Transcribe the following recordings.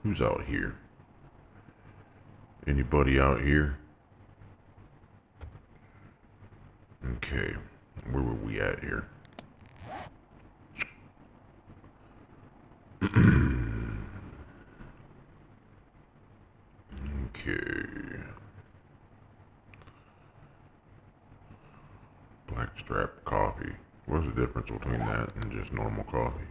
Who's out here? Anybody out here? Okay, where were we at here? Okay. Blackstrap coffee. What's the difference between that and just normal coffee?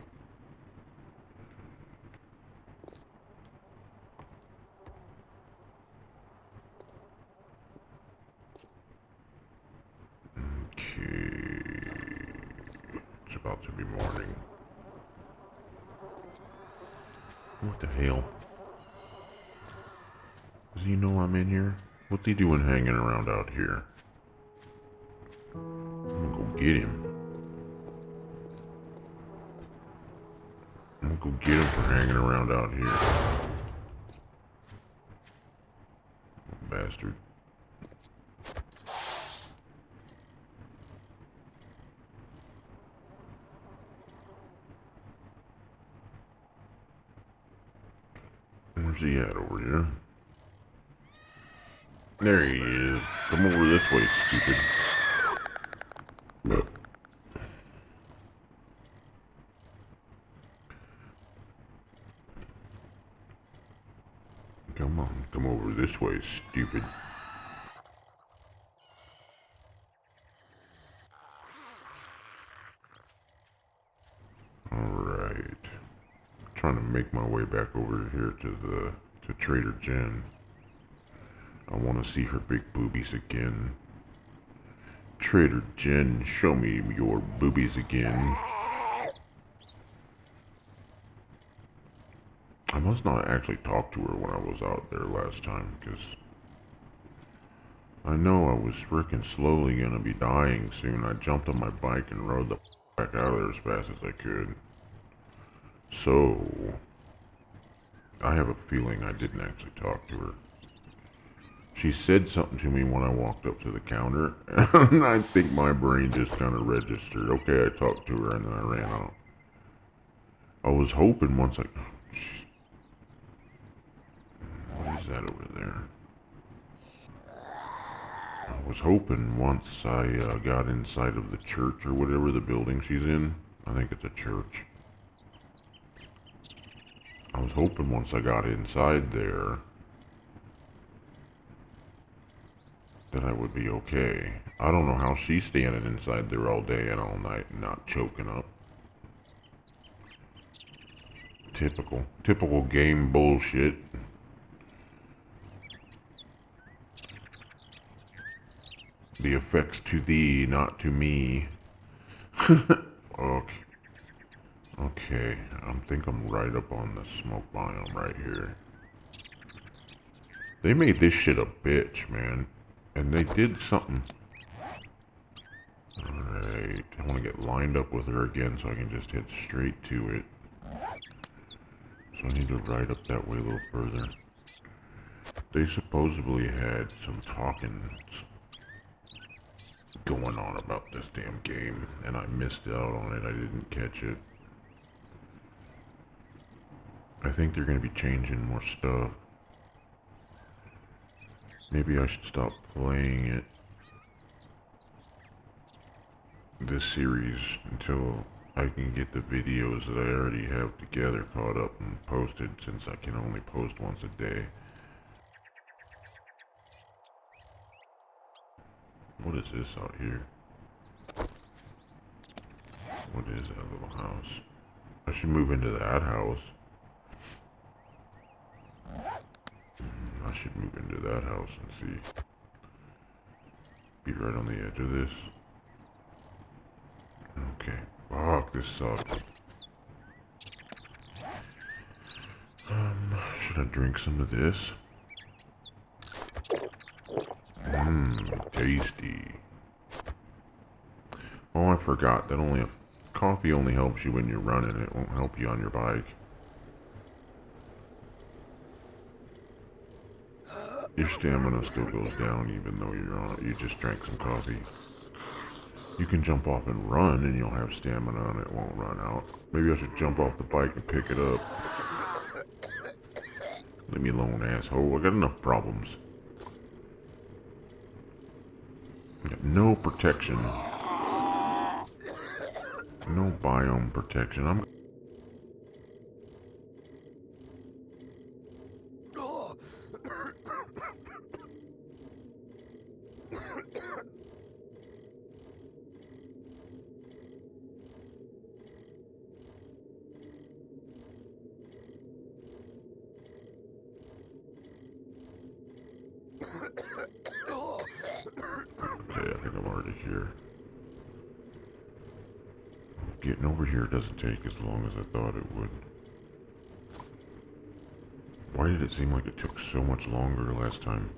Okay. It's about to be morning. What the hell? Does he know I'm in here? What's he doing hanging around out here? I'm gonna go get him. I'm gonna go get him for hanging around out here. Bastard. Where's he at over here? There he is. Come over this way, stupid. But come on, come over this way, stupid. Alright. Trying to make my way back over here to Trader Jen. I want to see her big boobies again. Trader Jen, show me your boobies again. I must not actually talk to her when I was out there last time, because I know I was frickin' slowly gonna be dying soon. I jumped on my bike and rode the back out of there as fast as I could. So, I have a feeling I didn't actually talk to her. She said something to me when I walked up to the counter, and I think my brain just kind of registered. Okay, I talked to her, and then I ran out. I was hoping once I... What is that over there? I was hoping once I got inside of the church or whatever the building she's in. I think it's a church. I was hoping once I got inside there that I would be okay. I don't know how she's standing inside there all day and all night and not choking up. Typical game bullshit. The effects to thee, not to me. Okay. Okay, I think I'm right up on the smoke biome right here. They made this shit a bitch, man. And they did something. Alright, I want to get lined up with her again so I can just head straight to it. So I need to ride up that way a little further. They supposedly had some talking going on about this damn game, and I missed out on it. I didn't catch it. I think they're going to be changing more stuff. Maybe I should stop playing it, this series, until I can get the videos that I already have together caught up and posted, since I can only post once a day. What is this out here? What is that little house? I should move into that house. I should move into that house and see. Be right on the edge of this. Okay. Fuck, this sucks. Should I drink some of this? Tasty. Oh, I forgot that coffee only helps you when you're running. It won't help you on your bike. Your stamina still goes down even though you're on it. You just drank some coffee. You can jump off and run and you'll have stamina and it won't run out. Maybe I should jump off the bike and pick it up. Leave me alone, asshole. I got enough problems. I got no protection. No biome protection. I'm... Okay, I think I'm already here. Getting over here doesn't take as long as I thought it would. Why did it seem like it took so much longer last time?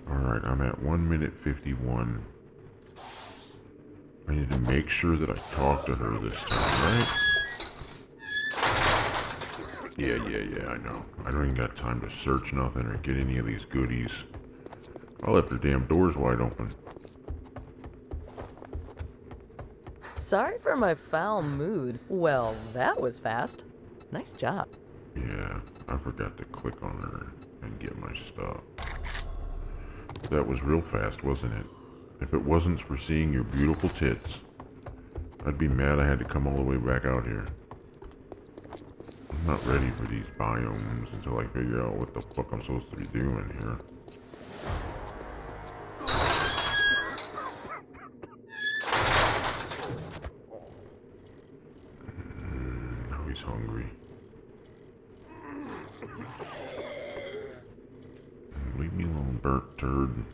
Alright, I'm at 1 minute 51. I need to make sure that I talk to her this time, right? Yeah, I know. I don't even got time to search nothing or get any of these goodies. I left her damn doors wide open. Sorry for my foul mood. Well, that was fast. Nice job. Yeah, I forgot to click on her and get my stuff. That was real fast, wasn't it? If it wasn't for seeing your beautiful tits, I'd be mad I had to come all the way back out here. I'm not ready for these biomes until I figure out what the fuck I'm supposed to be doing here. Now he's hungry. Leave me alone, burnt turd.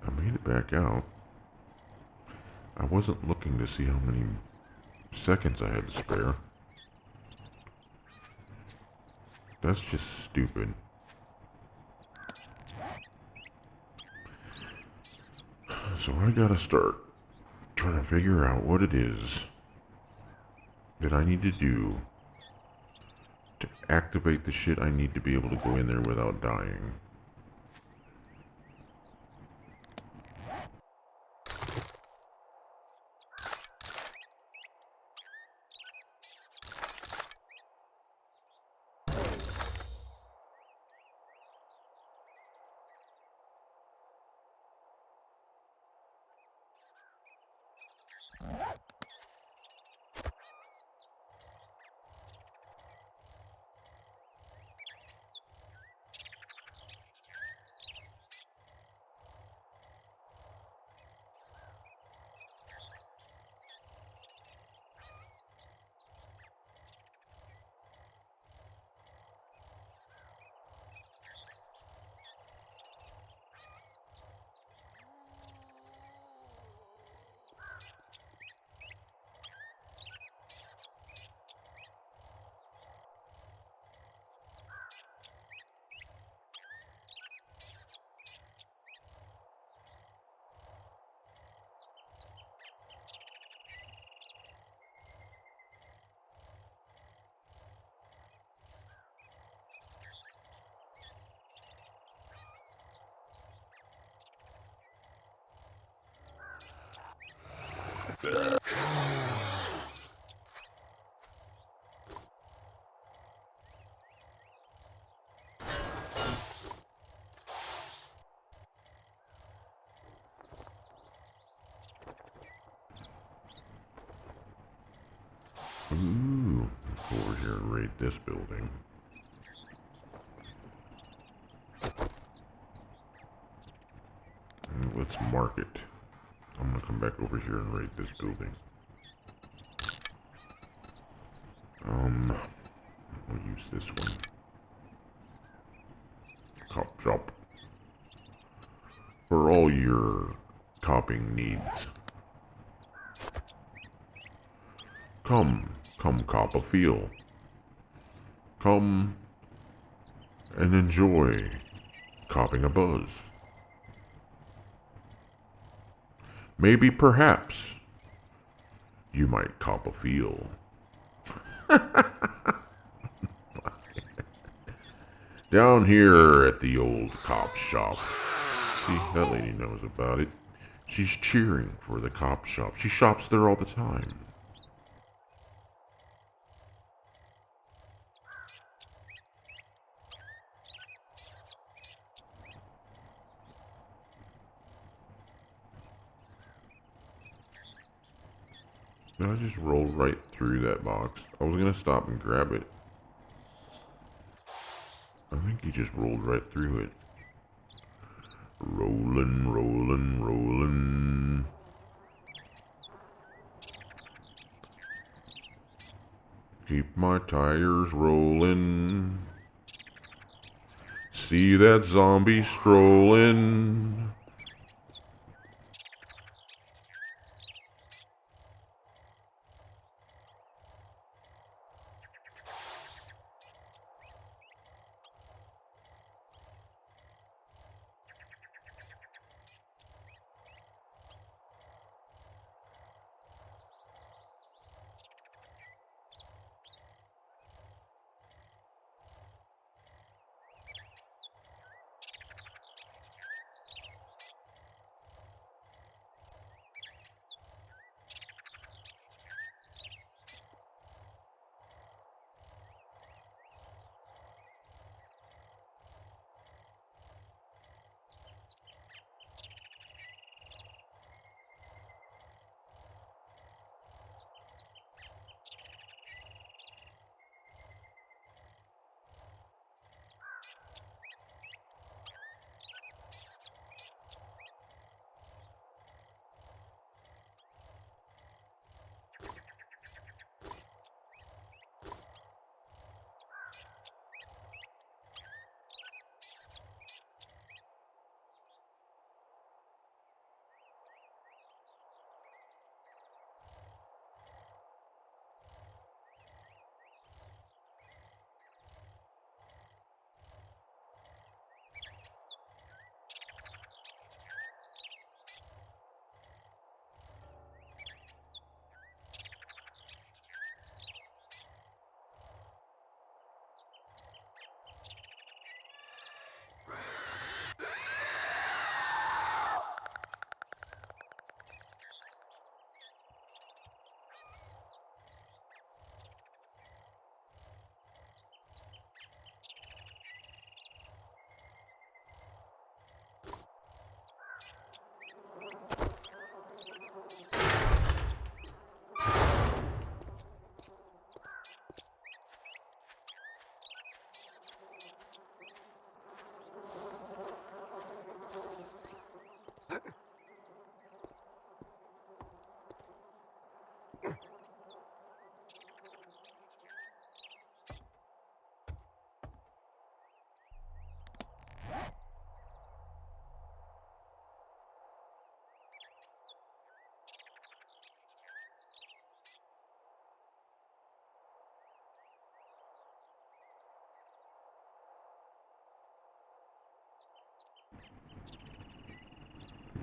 I made it back out. I wasn't looking to see how many seconds I had to spare. That's just stupid. So I gotta start trying to figure out what it is that I need to do to activate the shit I need to be able to go in there without dying. Ooh, let's go over here and raid this building. And let's mark it. I'm gonna come back over here and raid this building. We'll use this one. Cop shop. For all your copying needs. Come cop a feel. Come and enjoy copping a buzz. Maybe perhaps you might cop a feel. Down here at the old cop shop. See, that lady knows about it. She's cheering for the cop shop. She shops there all the time. Did I just roll right through that box? I was gonna stop and grab it. I think he just rolled right through it. Rollin', rollin', rollin'. Keep my tires rollin'. See that zombie strolling.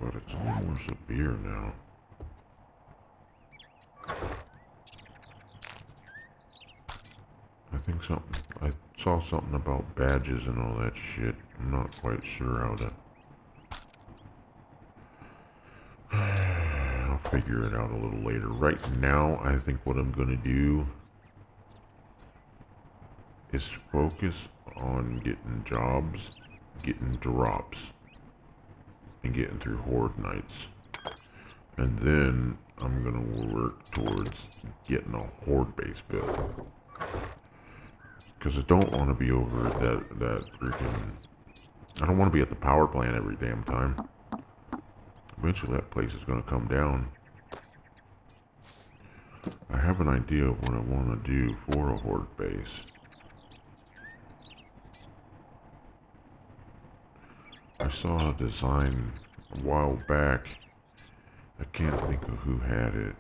But it's a little more severe now. I saw something about badges and all that shit. I'm not quite sure how to... I'll figure it out a little later. Right now, I think what I'm gonna do is focus on getting jobs, getting drops, and getting through Horde nights. And then I'm gonna work towards getting a horde base built. Because I don't want to be over that freaking... I don't want to be at the power plant every damn time. Eventually that place is gonna come down. I have an idea of what I want to do for a horde base. I saw a design a while back. I can't think of who had it.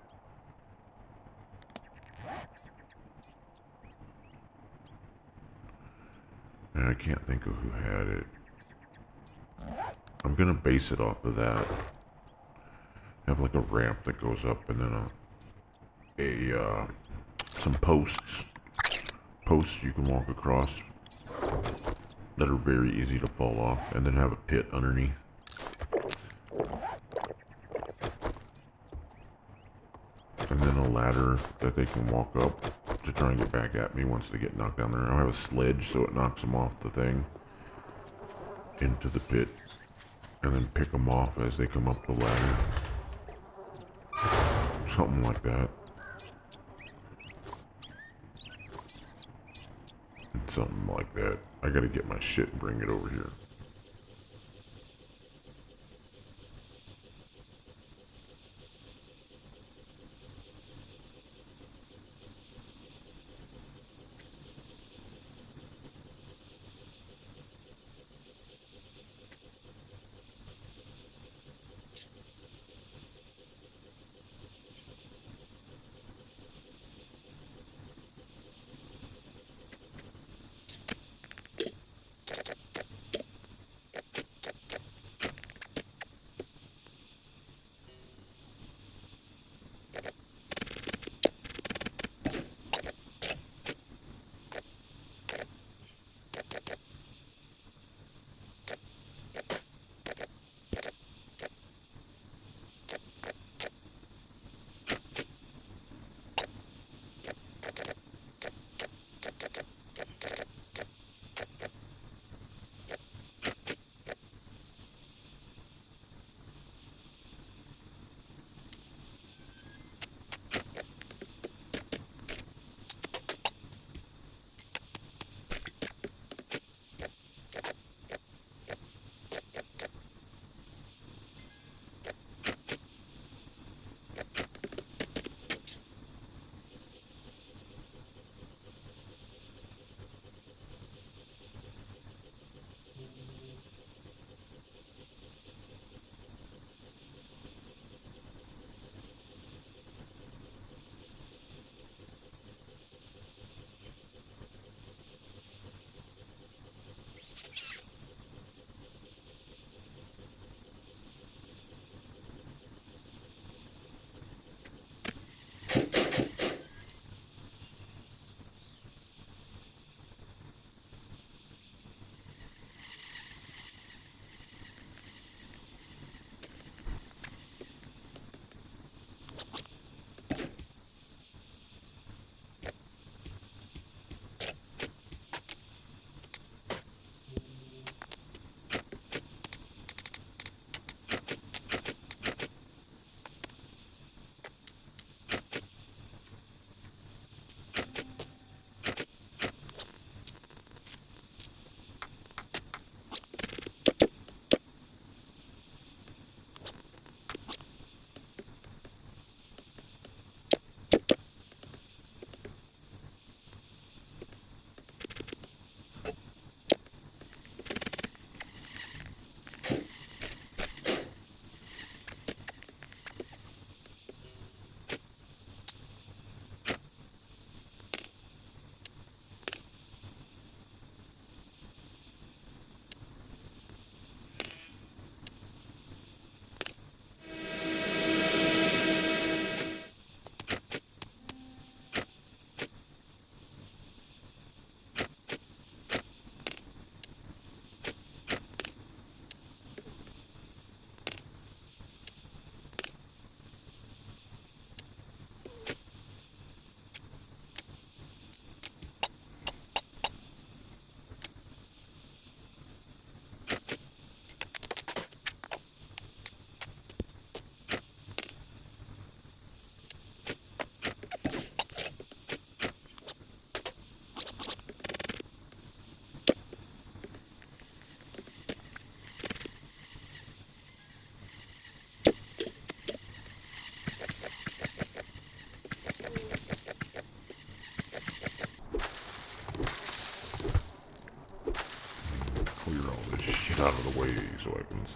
And I can't think of who had it. I'm gonna base it off of that. Have like a ramp that goes up and then some posts. Posts you can walk across that are very easy to fall off, and then have a pit underneath. And then a ladder that they can walk up to try and get back at me once they get knocked down there. I'll have a sledge so it knocks them off the thing into the pit, and then pick them off as they come up the ladder. Something like that. Something like that. I gotta get my shit and bring it over here.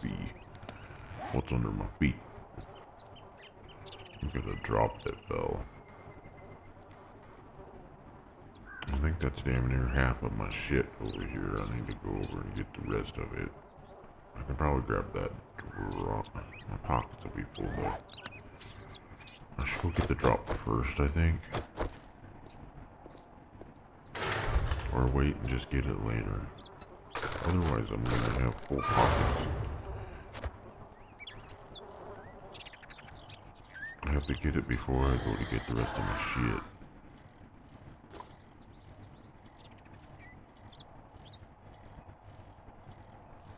see what's under my feet. Look at the drop that fell. I think that's damn near half of my shit over here. I need to go over and get the rest of it. I can probably grab that drop. My pockets will be full though. I should go get the drop first, I think. Or wait and just get it later. Otherwise I'm gonna have full pockets. I have to get it before I go to get the rest of my shit.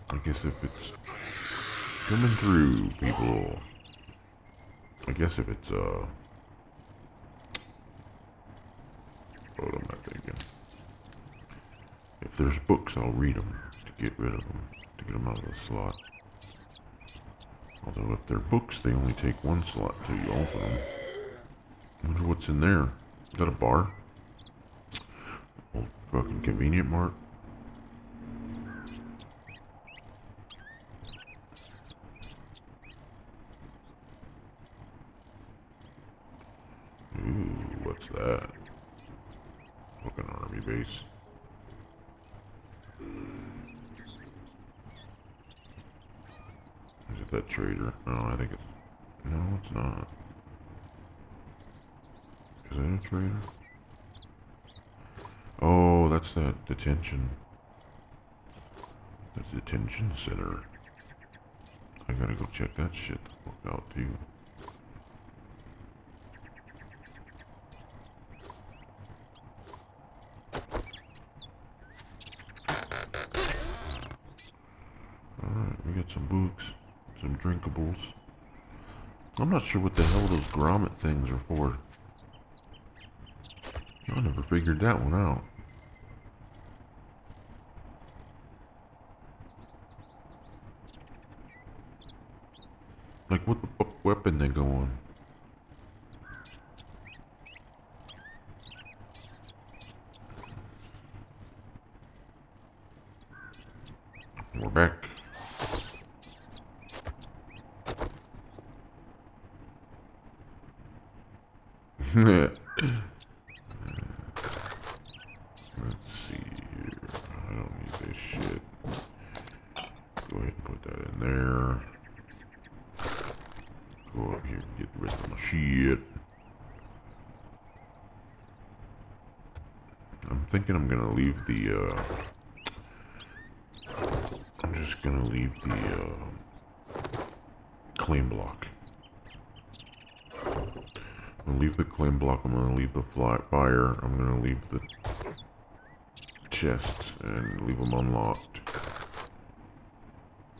I guess if it's coming through, people. I guess if it's, what am I thinking? If there's books, I'll read them to get rid of them, to get them out of the slot. Although if they're books, they only take one slot till you open them. I wonder what's in there. Is that a bar? Old fucking convenient mart? Ooh, what's that? Fucking army base. Is it that trader? No, I think it's... No, it's not. Is that a trader? Oh, that's that detention. That's detention center. I gotta go check that shit the fuck out too. Alright, we got some books, some drinkables. I'm not sure what the hell those grommet things are for. I never figured that one out. Like what the fuck weapon they go on? We're back. Let's see here. I don't need this shit. Go ahead and put that in there. Go up here and get rid of my shit. I'm thinking I'm gonna leave the, I'm just gonna leave the, claim block. I'm gonna leave the claim block, I'm gonna leave the fire, I'm gonna leave the chests and leave them unlocked.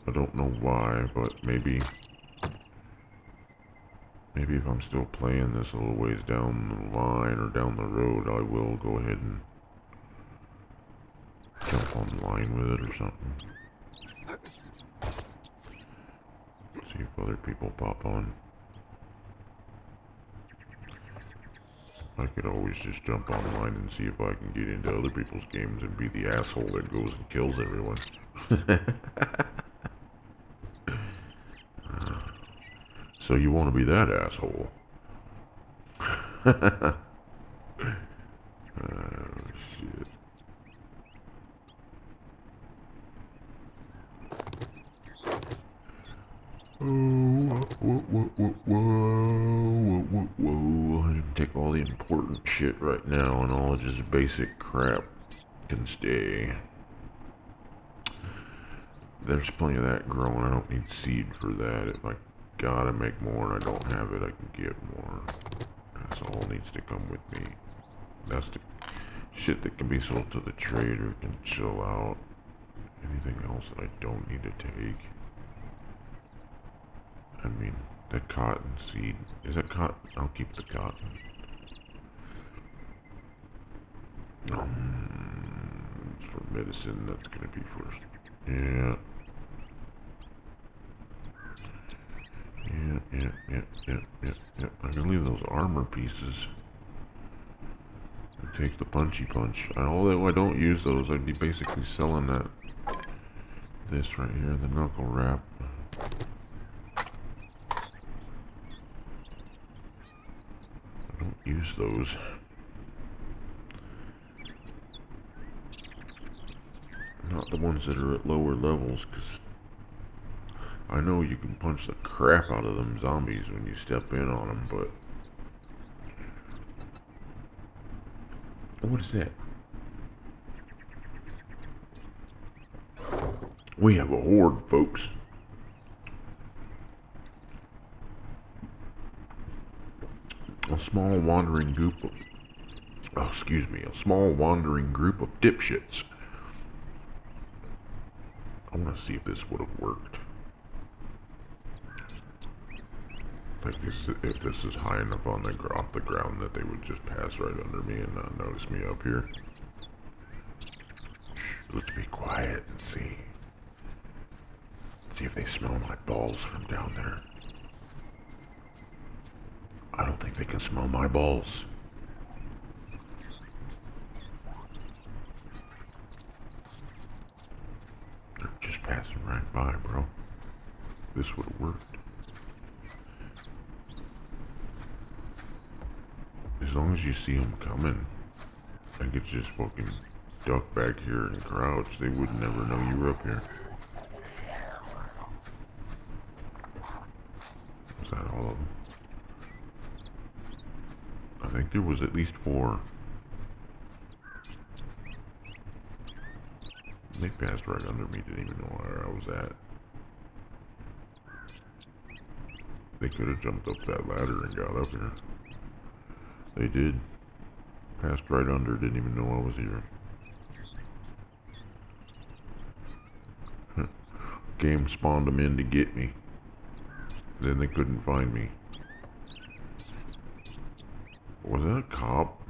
I don't know why, but maybe if I'm still playing this a little ways down the line or down the road, I will go ahead and jump online with it or something. See if other people pop on. I could always just jump online and see if I can get into other people's games and be the asshole that goes and kills everyone. So you want to be that asshole? Oh, shit. Oh, whoa. I can take all the important shit right now, and all just basic crap can stay. There's plenty of that growing. I don't need seed for that. If I gotta make more and I don't have it, I can get more. That's all needs to come with me. That's the shit that can be sold to the trader, can chill out. Anything else that I don't need to take? I mean, that cotton seed. Is that cotton? I'll keep the cotton. For medicine, that's gonna be first. Yeah. I can leave those armor pieces. And take the punchy punch. Although I don't use those, I'd be basically selling that This right here, the knuckle wrap. I don't use those. Not the ones that are at lower levels, because I know you can punch the crap out of them zombies when you step in on them, but... What is that? We have a horde, folks. A small wandering group of... Oh, excuse me. A small wandering group of dipshits. I want to see if this would have worked. Like, if this is high enough on off the ground that they would just pass right under me and not notice me up here. Let's be quiet and see. See if they smell my balls from down there. I don't think they can smell my balls. They're just passing right by, bro. This would have worked. As long as you see them coming, I could just fucking duck back here and crouch. They would never know you were up here. Is that all of them? I think there was at least 4. They passed right under me, didn't even know where I was at. They could have jumped up that ladder and got up here. They did. Passed right under, didn't even know I was here. Game spawned them in to get me. Then they couldn't find me. Was that a cop?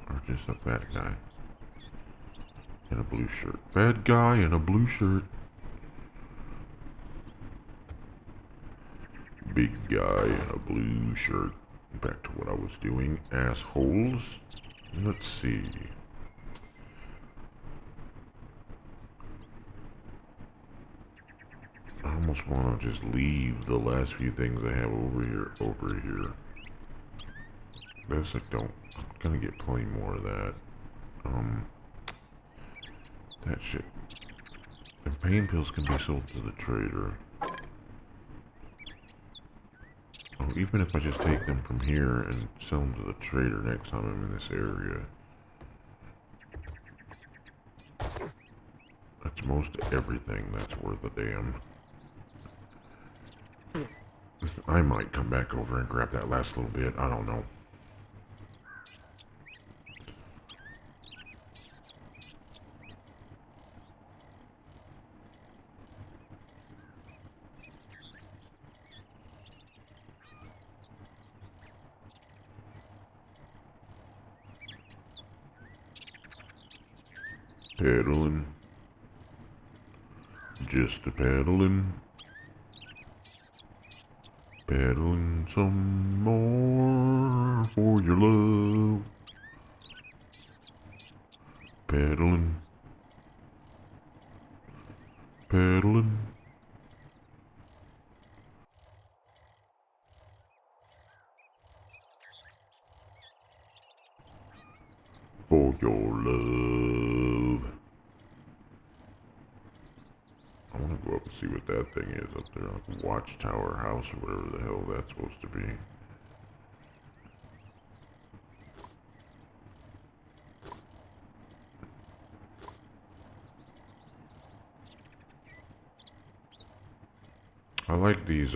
Or just a fat guy? In a blue shirt. Bad guy in a blue shirt. Big guy in a blue shirt. Back to what I was doing. Assholes. Let's see. I almost want to just leave the last few things I have over here. This I don't. I'm gonna get plenty more of that. That shit. And pain pills can be sold to the trader. Oh, even if I just take them from here and sell them to the trader next time I'm in this area. That's most everything that's worth a damn. I might come back over and grab that last little bit. I don't know. Pedaling. Just a pedaling. Pedaling some more for your love. Pedaling. Pedaling. For your love. I want to go up and see what that thing is up there, like a watchtower house or whatever the hell that's supposed to be. I like these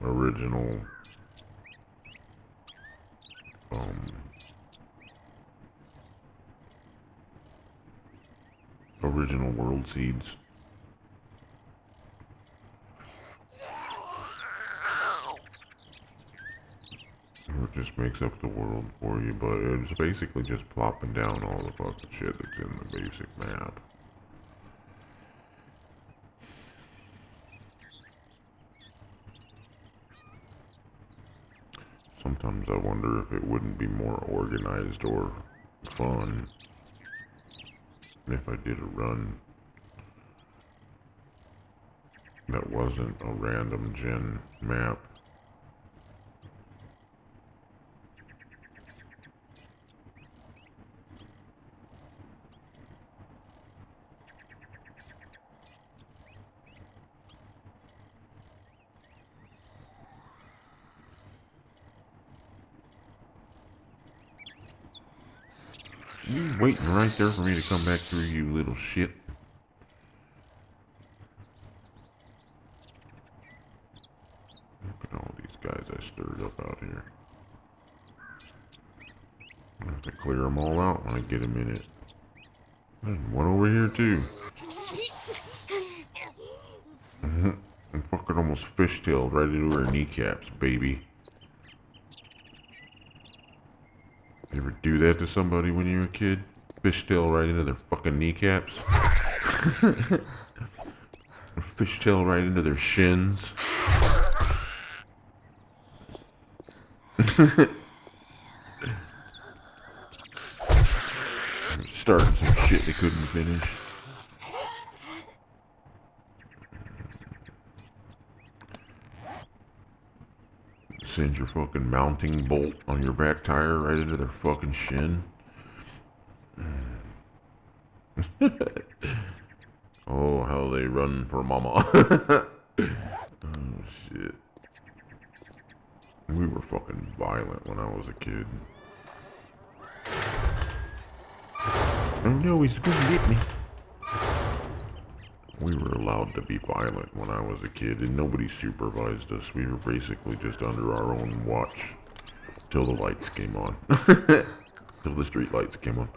original original world seeds. It just makes up the world for you, but it's basically just plopping down all the fucking shit that's in the basic map. Sometimes I wonder if it wouldn't be more organized or fun if I did a run that wasn't a random gen map. You waiting right there for me to come back through, you little shit. Look at all these guys I stirred up out here. I have to clear them all out when I get a minute. There's one over here too. I'm fucking almost fishtailed right into her kneecaps, baby. You ever do that to somebody when you were a kid? Fishtail right into their fucking kneecaps? Fishtail right into their shins? Starting some shit they couldn't finish. Send your fucking mounting bolt on your back tire right into their fucking shin. Oh, how they run for mama. Oh, shit. We were fucking violent when I was a kid. Oh no, he's gonna get me. We were allowed to be violent when I was a kid, and nobody supervised us. We were basically just under our own watch till the lights came on. Till the street lights came on.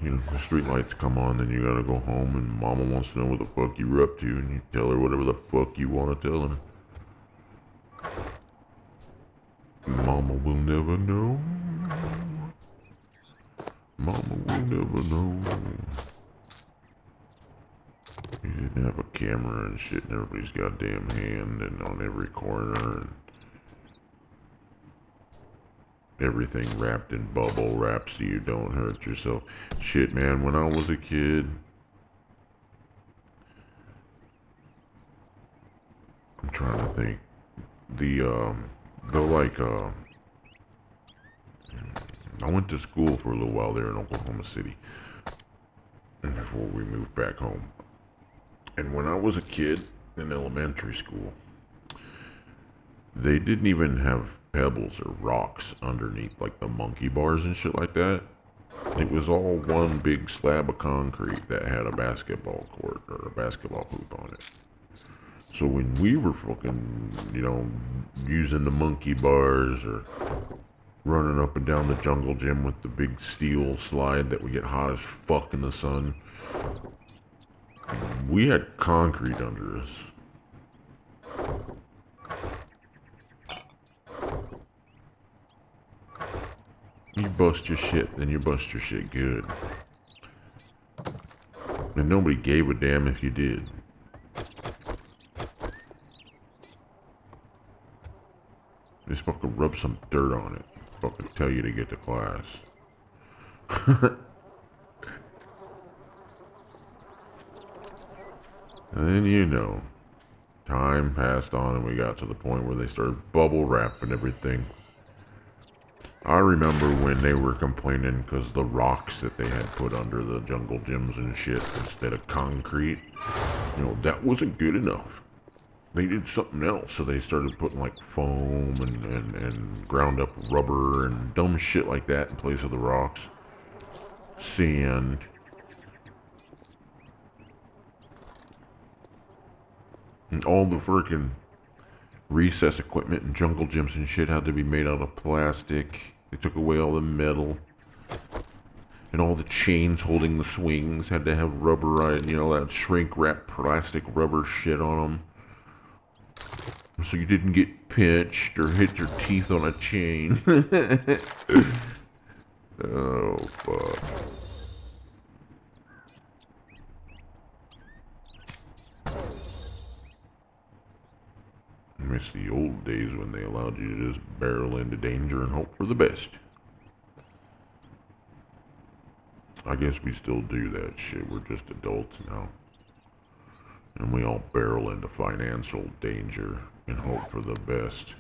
You know, the street lights come on, then you gotta go home, and mama wants to know what the fuck you were up to, and you tell her whatever the fuck you want to tell her. Mama will never know. Mama will never know. You didn't have a camera and shit in everybody's goddamn hand and on every corner and everything wrapped in bubble wrap so you don't hurt yourself. Shit, man, when I was a kid, I'm trying to think. I went to school for a little while there in Oklahoma City before we moved back home. And when I was a kid in elementary school, they didn't even have pebbles or rocks underneath like the monkey bars and shit like that. It was all one big slab of concrete that had a basketball court or a basketball hoop on it. So when we were fucking, using the monkey bars or running up and down the jungle gym with the big steel slide that would get hot as fuck in the sun, we had concrete under us. You bust your shit, then you bust your shit good. And nobody gave a damn if you did. Just fucking rub some dirt on it. Fucking tell you to get to class. And then, time passed on and we got to the point where they started bubble wrapping everything. I remember when they were complaining because the rocks that they had put under the jungle gyms and shit instead of concrete, that wasn't good enough. They did something else, so they started putting like foam and ground up rubber and dumb shit like that in place of the rocks. Sand. And all the freaking recess equipment and jungle gyms and shit had to be made out of plastic. They took away all the metal. And all the chains holding the swings had to have rubberized, that shrink wrap plastic rubber shit on them. So you didn't get pinched or hit your teeth on a chain. Oh, fuck. I miss the old days when they allowed you to just barrel into danger and hope for the best. I I guess we still do that shit. We're just adults now. And we all barrel into financial danger and hope for the best.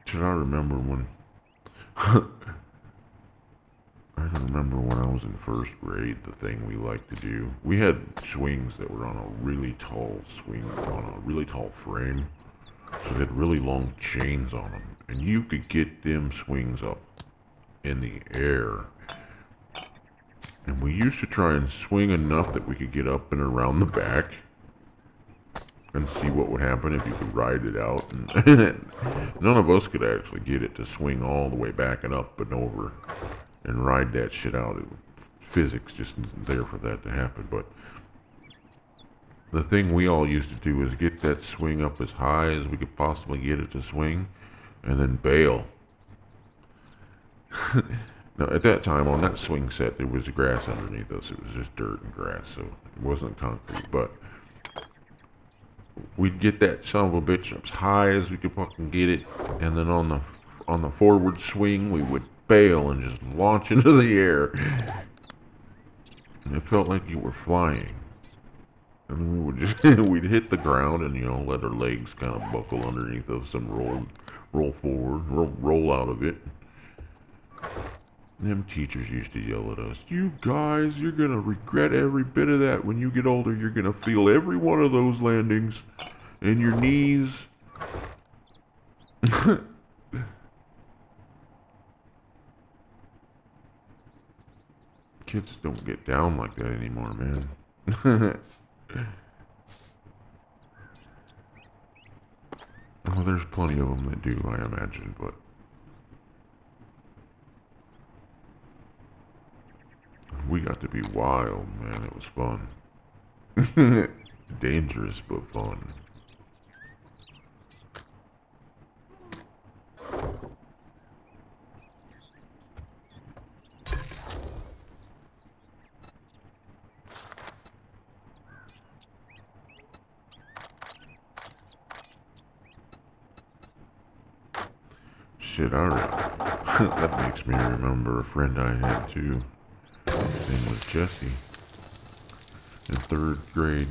Should I remember when... I can remember when I was in first grade, the thing we liked to do. We had swings that were on a really tall swing, on a really tall frame. So they had really long chains on them. And you could get them swings up in the air. And we used to try and swing enough that we could get up and around the back. And see what would happen if you could ride it out. And none of us could actually get it to swing all the way back and up and over. And ride that shit out. Physics just isn't there for that to happen. But the thing we all used to do is get that swing up as high as we could possibly get it to swing, and then bail. Now, at that time, on that swing set, there was grass underneath us. It was just dirt and grass, so it wasn't concrete. But we'd get that son of a bitch up as high as we could fucking get it, and then on the forward swing, we would bail and just launch into the air. And it felt like you were flying. And we would just we'd hit the ground and let our legs kind of buckle underneath us and roll forward, roll out of it. Them teachers used to yell at us, "You guys, you're gonna regret every bit of that when you get older. You're gonna feel every one of those landings in your knees." Kids don't get down like that anymore, man. Well, there's plenty of them that do, I imagine, but we got to be wild, man. It was fun. Dangerous, but fun. Shit, that makes me remember a friend I had too. His name was Jesse. In third grade.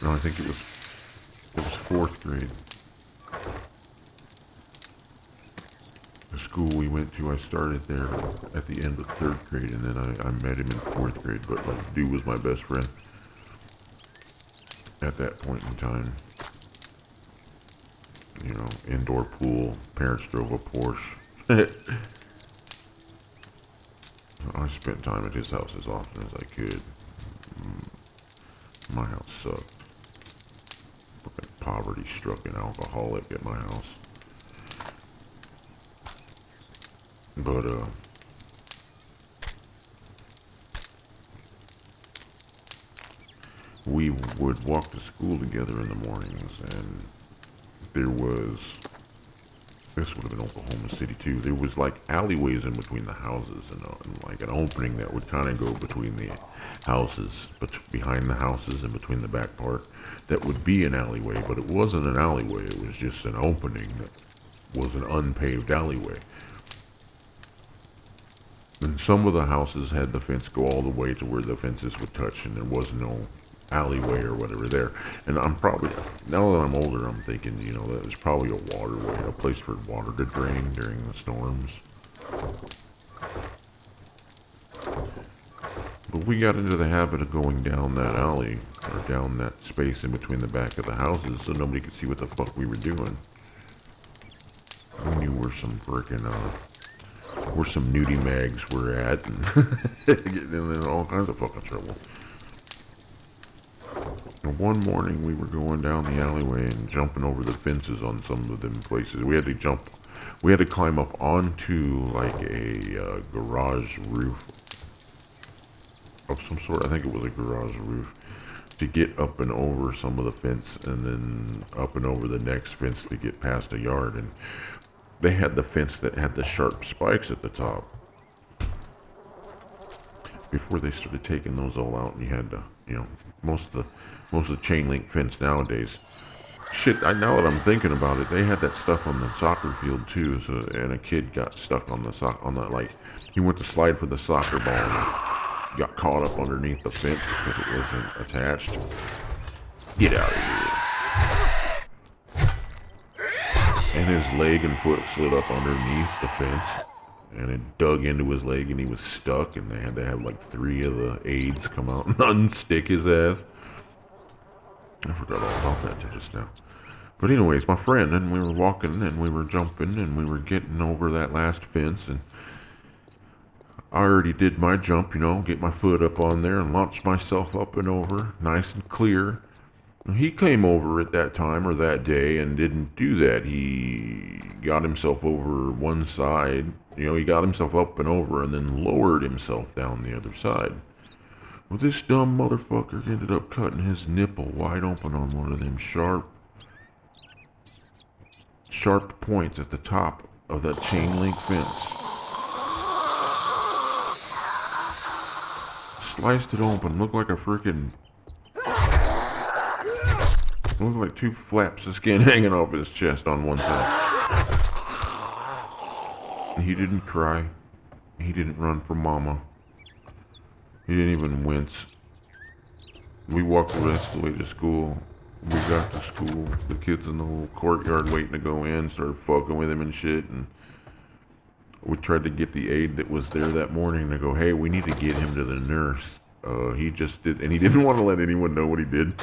No, I think it was fourth grade. The school we went to, I started there at the end of third grade, and then I met him in fourth grade. But like, dude was my best friend at that point in time. Indoor pool. Parents drove a Porsche. I spent time at his house as often as I could. My house sucked. Fucking poverty-stricken alcoholic at my house. But, we would walk to school together in the mornings, and this would have been Oklahoma City too. There was like alleyways in between the houses, and like an opening that would kind of go between the houses, but behind the houses and between the back part, that would be an alleyway, but it wasn't an alleyway. It was just an opening that was an unpaved alleyway. And some of the houses had the fence go all the way to where the fences would touch, and there was no alleyway or whatever there. And I'm probably, now that I'm older, I'm thinking, that was probably a waterway, a place for water to drain during the storms. But we got into the habit of going down that alley, or down that space in between the back of the houses, so nobody could see what the fuck we were doing. We knew where some nudie mags were at, and getting in all kinds of fucking trouble. And one morning we were going down the alleyway and jumping over the fences on some of them places. We had to climb up onto like a garage roof of some sort. I think it was a garage roof, to get up and over some of the fence, and then up and over the next fence to get past a yard. And they had the fence that had the sharp spikes at the top. before they started taking those all out, and you had to, you know, most of the chain link fence nowadays. Shit, now that I'm thinking about it, they had that stuff on the soccer field too. So, and a kid got stuck on like, he went to slide for the soccer ball and got caught up underneath the fence because it wasn't attached. Get out of here. And his leg and foot slid up underneath the fence. And it dug into his leg and he was stuck, and they had to have like 3 of the aides come out and unstick his ass. I forgot all about that till just now. But anyways, my friend and we were walking and we were jumping and we were getting over that last fence, and I already did my jump, you know, get my foot up on there and launched myself up and over, nice and clear. He came over at that time or that day and didn't do that. He got himself over one side, you know, he got himself up and over and then lowered himself down the other side. Well, this dumb motherfucker ended up cutting his nipple wide open on one of them sharp points at the top of that chain link fence. Sliced it open, looked like a freaking... looked like 2 flaps of skin hanging off his chest on one side. He didn't cry. He didn't run from mama. He didn't even wince. We walked the rest of the way to school. We got to school. The kids in the little courtyard waiting to go in started fucking with him and shit. And we tried to get the aide that was there that morning to go, hey, we need to get him to the nurse. He just did, and he didn't want to let anyone know what he did.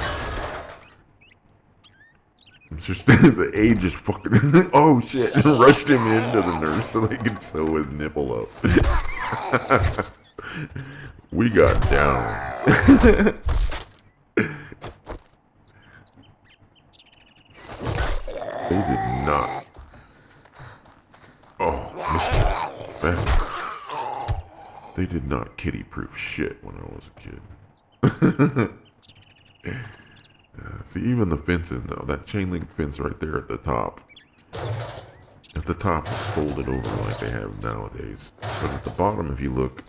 It's just the aide just fucking, oh shit, rushed him into the nurse so they could sew his nipple up. We got down. They did not. Oh, Mr. They did not kitty-proof shit when I was a kid. See, even the fencing, though, that chain link fence right there at the top. At the top, it's folded over like they have nowadays. But at the bottom, if you look,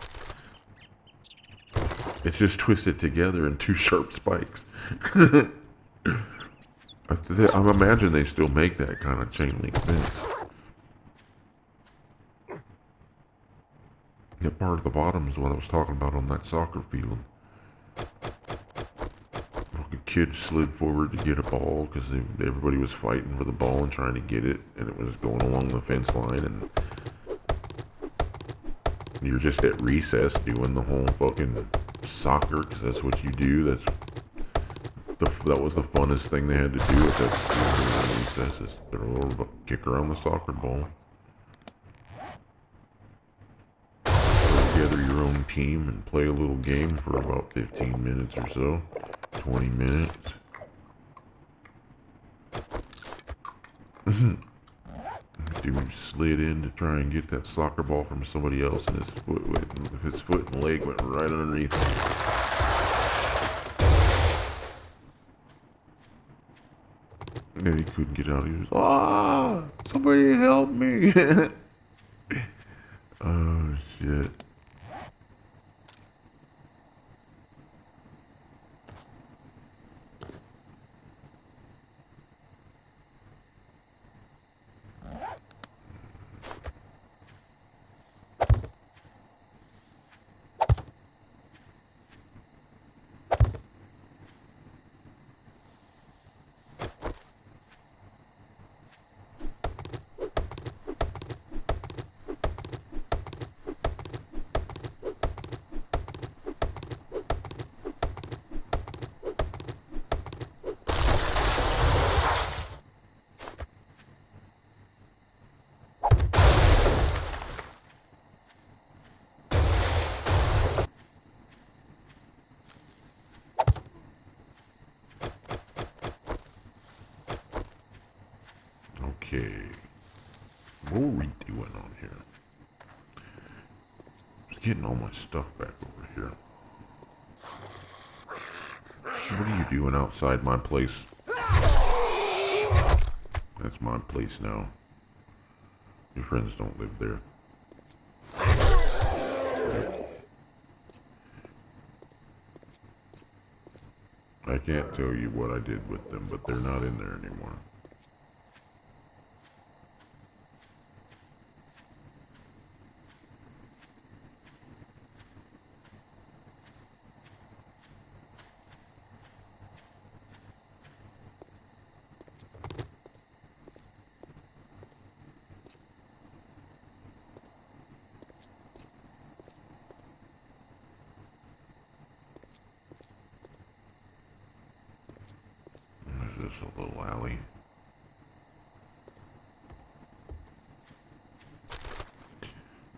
it's just twisted together in 2 sharp spikes. I imagine they still make that kind of chain link fence. That part of the bottom is what I was talking about on that soccer field. A kid slid forward to get a ball because everybody was fighting for the ball and trying to get it, and it was going along the fence line, and you're just at recess doing the whole fucking soccer because that's what you do. That was the funnest thing they had to do at that school during recesses. Throw a little kick around the soccer ball. Put together your own team and play a little game for about 15 minutes or so. 20 minutes. Dude slid in to try and get that soccer ball from somebody else, and his foot and leg went right underneath him. And he couldn't get out. He was, somebody help me. Oh, shit. Okay, what were we doing on here? Just getting all my stuff back over here. What are you doing outside my place? That's my place now. Your friends don't live there. I can't tell you what I did with them, but they're not in there anymore. Is this a little alley?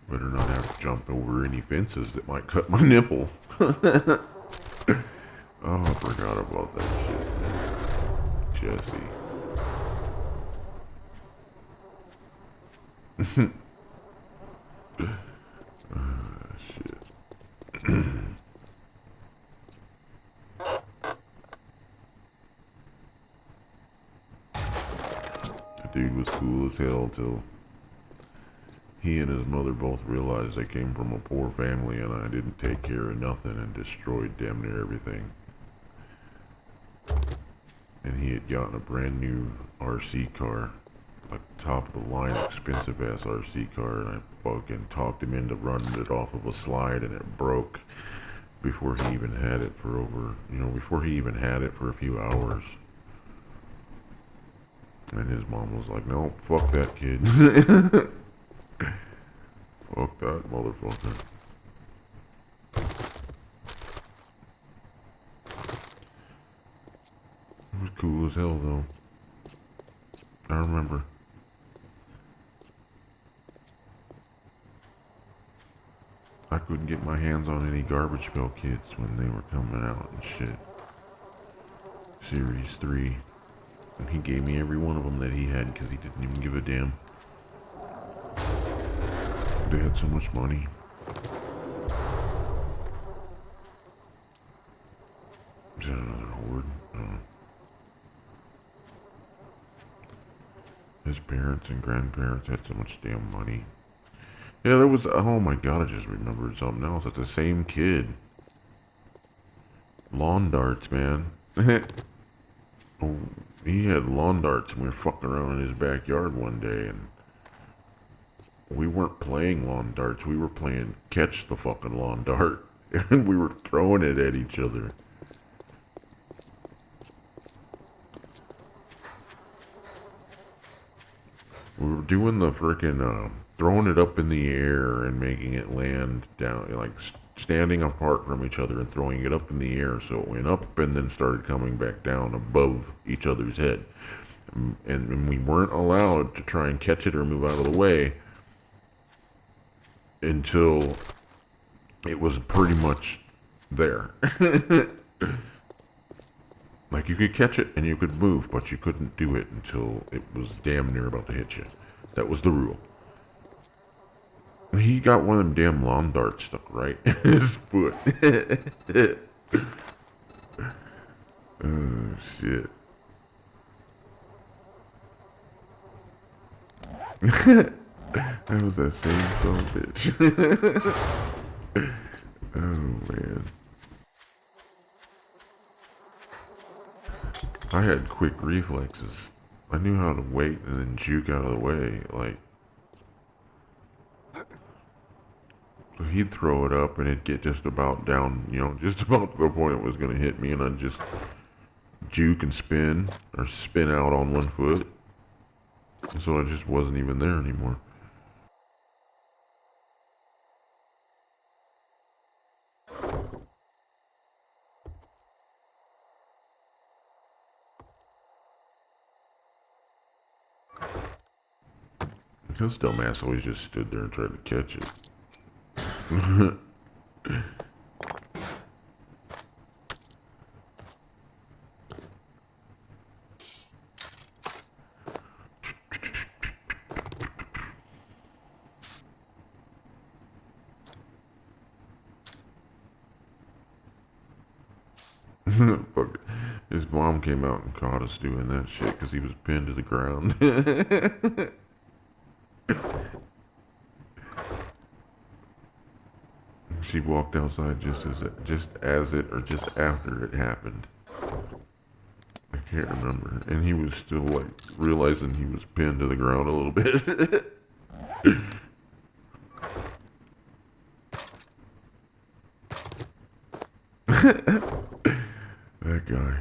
Better not have to jump over any fences that might cut my nipple. Oh, I forgot about that shit, man. Jesse. Shit. The dude was cool as hell till he and his mother both realized they came from a poor family and I didn't take care of nothing and destroyed damn near everything. And he had gotten a brand new RC car, like top of the line expensive ass RC car, and I fucking talked him into running it off of a slide and it broke before he even had it for before he even had it for a few hours. And his mom was like, no, fuck that kid. Fuck that motherfucker. It was cool as hell though. I remember. I couldn't get my hands on any Garbage Pail Kids when they were coming out and shit. Series 3. And he gave me every one of them that he had because he didn't even give a damn. They had so much money. Is that another horde? His parents and grandparents had so much damn money. Yeah, there was, oh my god, I just remembered something else. It's the same kid. Lawn darts, man. Oh, he had lawn darts and we were fucking around in his backyard one day and we weren't playing lawn darts, we were playing catch the fucking lawn dart. And we were throwing it at each other. We were doing the frickin' throwing it up in the air and making it land down, like standing apart from each other and throwing it up in the air so it went up and then started coming back down above each other's head. And we weren't allowed to try and catch it or move out of the way until it was pretty much there. Like you could catch it and you could move, but you couldn't do it until it was damn near about to hit you. That was the rule. He got one of them damn lawn darts stuck right in his foot. Oh shit. That was that same son of a bitch. Oh man. I had quick reflexes. I knew how to wait and then juke out of the way, like. So he'd throw it up and it'd get just about down, just about to the point it was gonna hit me and I'd just juke and spin, or spin out on one foot. And so I just wasn't even there anymore. His dumbass always just stood there and tried to catch it. Fuck it. His mom came out and caught us doing that shit because he was pinned to the ground. She walked outside just as it, or just after it happened. I can't remember. And he was still like realizing he was pinned to the ground a little bit. That guy.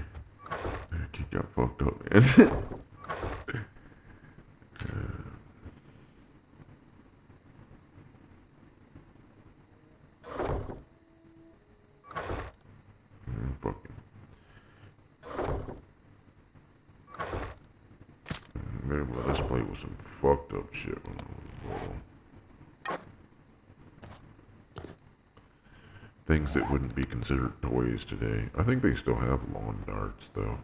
That kid got fucked up, man. Fucking. They let us play with some fucked up shit when I was little. Things that wouldn't be considered toys today. I think they still have lawn darts, though.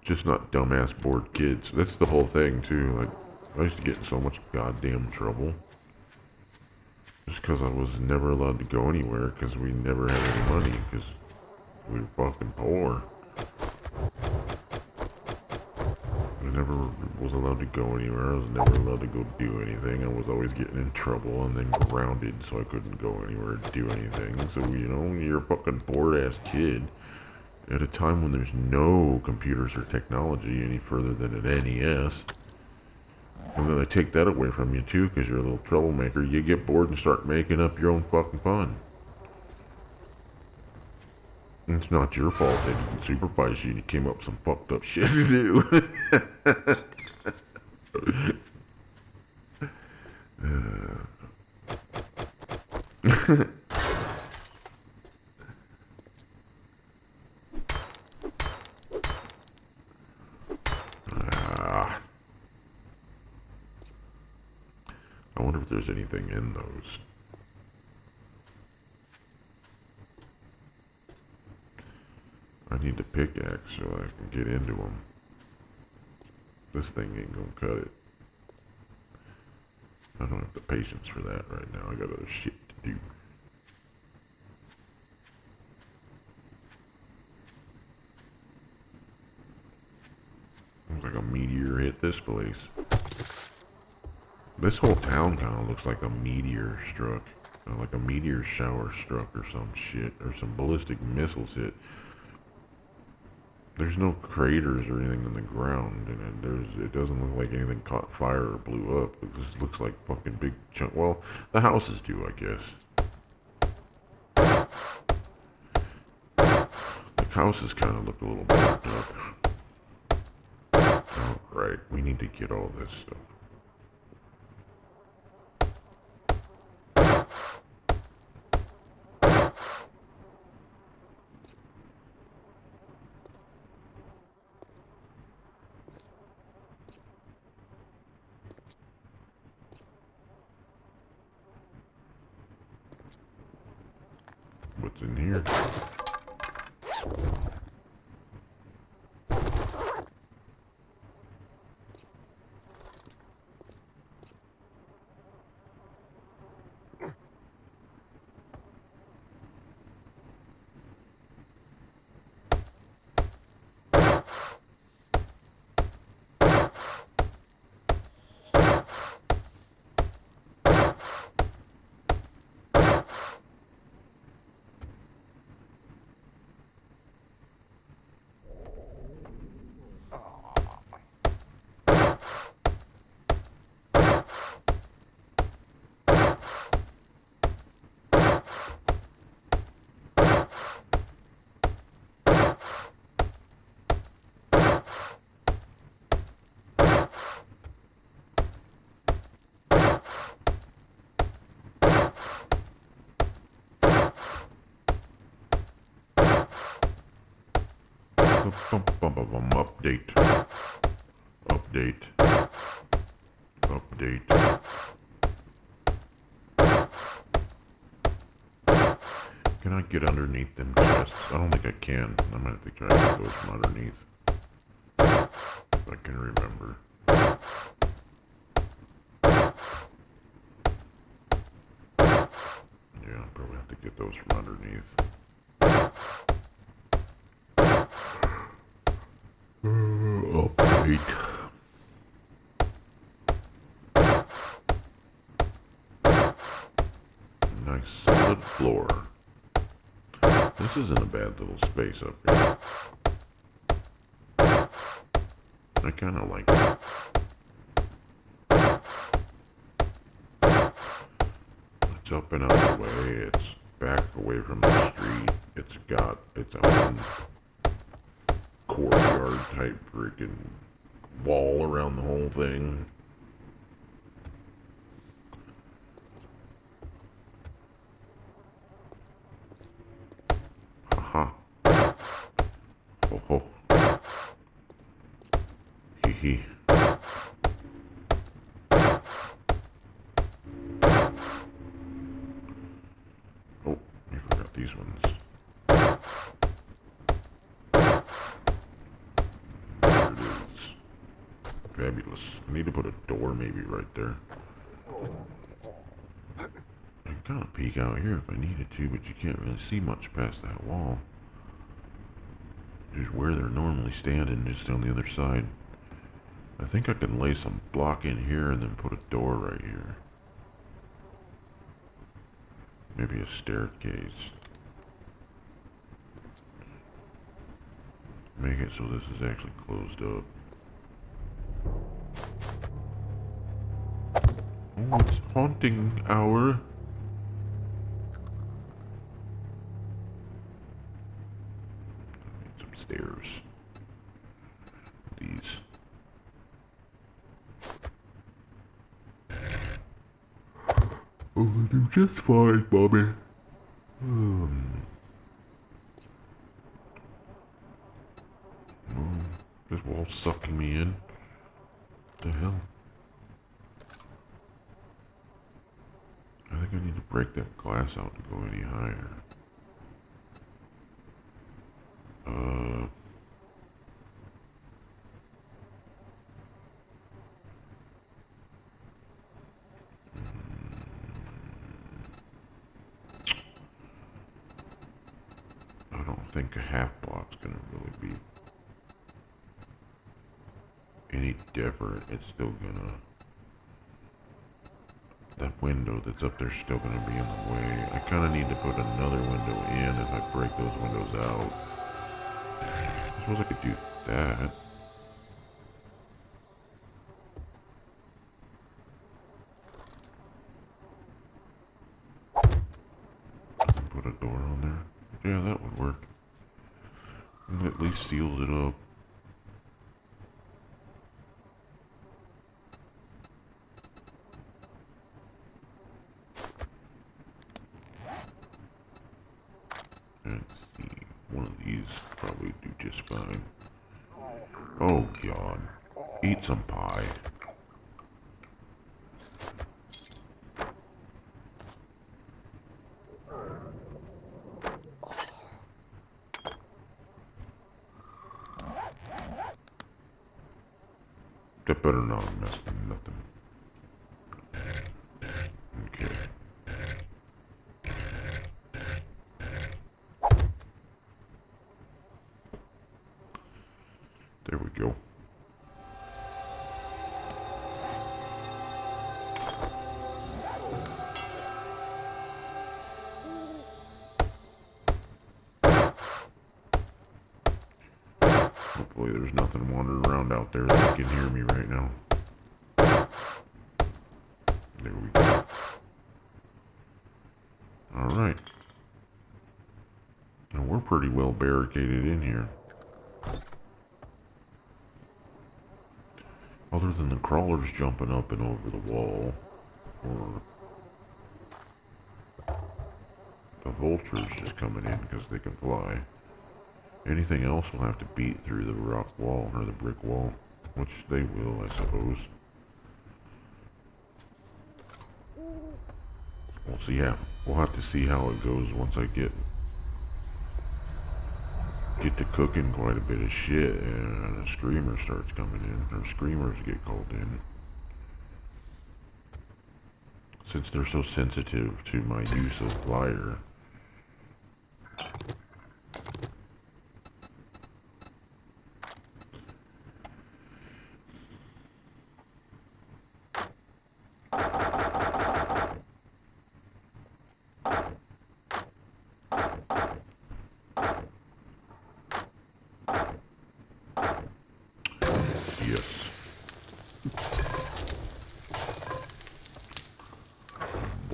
Just not dumbass bored kids. That's the whole thing, too. Like, I used to get in so much goddamn trouble. Just because I was never allowed to go anywhere because we never had any money because we were fucking poor. I never was allowed to go anywhere. I was never allowed to go do anything. I was always getting in trouble and then grounded so I couldn't go anywhere to do anything. So, you know, you're a fucking bored-ass kid at a time when there's no computers or technology any further than an NES. And then they take that away from you too because you're a little troublemaker. You get bored and start making up your own fucking fun. And it's not your fault. They didn't supervise you and you came up with some fucked up shit to do. I wonder if there's anything in those. I need a pickaxe so I can get into them. This thing ain't gonna cut it. I don't have the patience for that right now. I got other shit to do. Looks like a meteor hit this place. This whole town kind of looks like a meteor struck. Like a meteor shower struck or some shit. Or some ballistic missiles hit. There's no craters or anything in the ground, and it doesn't look like anything caught fire or blew up. It just looks like fucking big chunk. Well, the houses do, I guess. The houses kind of look a little burnt up. Oh, right, we need to get all this stuff. What's in here? Update. Update. Update. Can I get underneath them chests? I don't think I can. I might have to try to get those from underneath. If I can remember. Yeah, I'll probably have to get those from underneath. Update. Nice solid floor. This isn't a bad little space up here. I kind of like it. It's up and out of the way. It's back away from the street. It's got its own courtyard type freaking wall around the whole thing. Haha. Ho ho. Hee hee. Oh, I forgot these ones. There it is. Fabulous. I need to put a door maybe right there. I can kind of peek out here if I needed to, but you can't really see much past that wall. Just where they're normally standing, just on the other side. I think I can lay some block in here and then put a door right here. Maybe a staircase. Make it so this is actually closed up. Oh, it's haunting hour. Need some stairs. These. Oh, I do just fine, Bobby. Oh, this wall's sucking me in. What the hell? I think I need to break that glass out to go any higher. I don't think a half block's gonna really be any different. It's still gonna... That window that's up there's still gonna be in the way. I kinda need to put another window in if I break those windows out. I suppose I could do that. Put a door on there. Yeah, that would work. And at least seals it up. Let's see. One of these probably do just fine. Oh god. Eat some pie. That better not mess with nothing. Okay. There we go. Hopefully there's nothing wandering around out there that can hear me right now. There we go. Alright. Now we're pretty well barricaded in here. Other than the crawlers jumping up and over the wall, or the vultures just coming in because they can fly. Anything else will have to beat through the rock wall, or the brick wall, which they will, I suppose. We'll see how. We'll have to see how it goes once I get to cooking quite a bit of shit and a screamer starts coming in, or screamers get called in. Since they're so sensitive to my use of fire.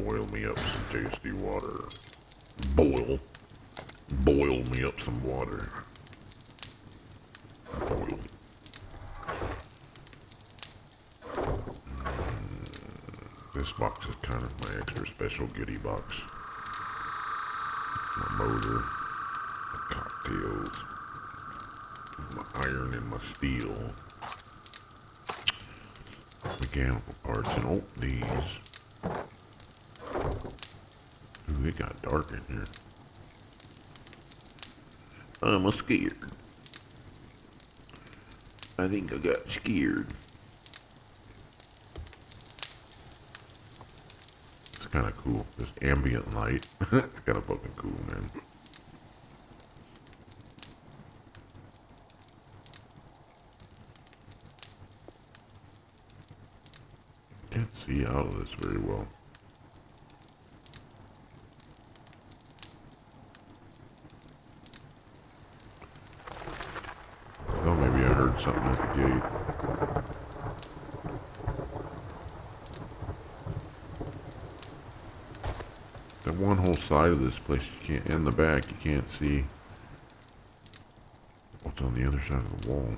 boil me up some tasty water. Boil me up some water. Boil. This box is kind of my extra special goodie box. My motor, my cocktails, my iron and my steel, mechanical parts, and oh, these. Ooh, it got dark in here. I'm scared. I think I got scared. It's kind of cool. This ambient light. It's kind of fucking cool, man. Can't see out of this very well. Oh, maybe I heard something at the gate. That one whole side of this place you can't, in the back, you can't see what's on the other side of the wall.